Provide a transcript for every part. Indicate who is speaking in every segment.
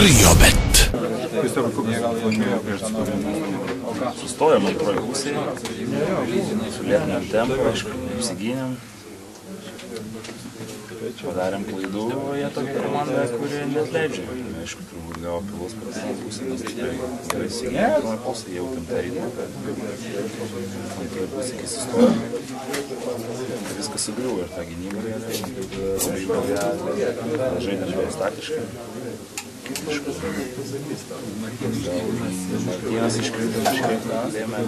Speaker 1: Riobet.
Speaker 2: Sustojom antroji pusėje, su lėtiniam tempu, aišku, apsigynėm. Padarėm klaidų, jie tokia komanda, kuri neatleidžia. Aišku, turbūt gavo pilos patinį pusę, nes tikrai gerai įsigynėm pirmąją pusę, jautėm tą ritmą, kad antroji pusė, kai sustojom, viskas sugriuvo ir tą gynybą žaidėm gal statiškai. Martynas iškrito kažkiek, lėmė.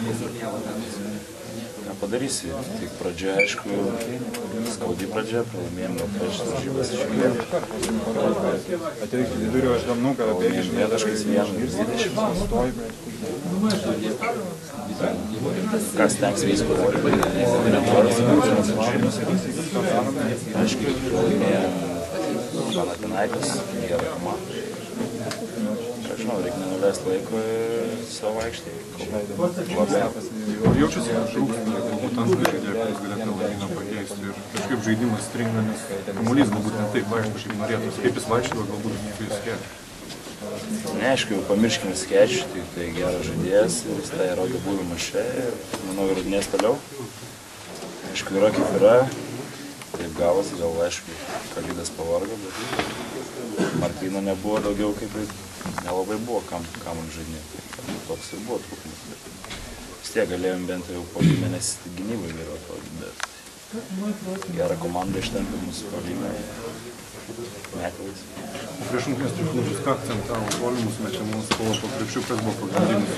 Speaker 2: Ką padarysi, tik pradžia, aišku, skaudi pradžia, pralaimėjom gal prieš varžybas iš eilės. Pralaimėjom 1:20. Kas tenks viską aišku, pralaimėjom Panathinaikos, gerą komandą. Žinau, reikia nenuleisti laiko savo aikštėje.
Speaker 3: Jaučiasi trūksta, galbūt antras žaidėjas, kuris galėtų Ladyną pakeisti ir kažkaip žaidimas stringa, nes kamuolys galbūt ne taip vaikšto, kaip norėtųsi. Kaip jis vaikšto, galbūt kaip skečia.
Speaker 2: Ne, aišku, pamirškime skečį, tai geras žaidėjas, jis tai įrodė buvimą čia ir manau įrodinės toliau. Aišku, yra kaip yra, taip gavosi, gal aišku, Kalydas pavargo, bet Martyno nebuvo daugiau kaip nelabai buvo kam žaidinėti. Toks ir buvo trūkumas. Vis tiek galėjom bent jau po mėnesį gynybai geriau atrodyti, bet gerą komandą ištempė mūsų puolimą metais.
Speaker 3: O prieš rungtynes Triušnužis ką akcentavo puolimus mečiamus po krepšiu, kas buvo pagrindinis?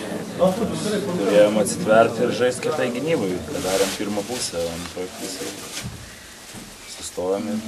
Speaker 2: Turėjom atsitverti ir žaisti kitai gynybai, kad darėm pirmą pusę, o antroji pusė sustojom ir...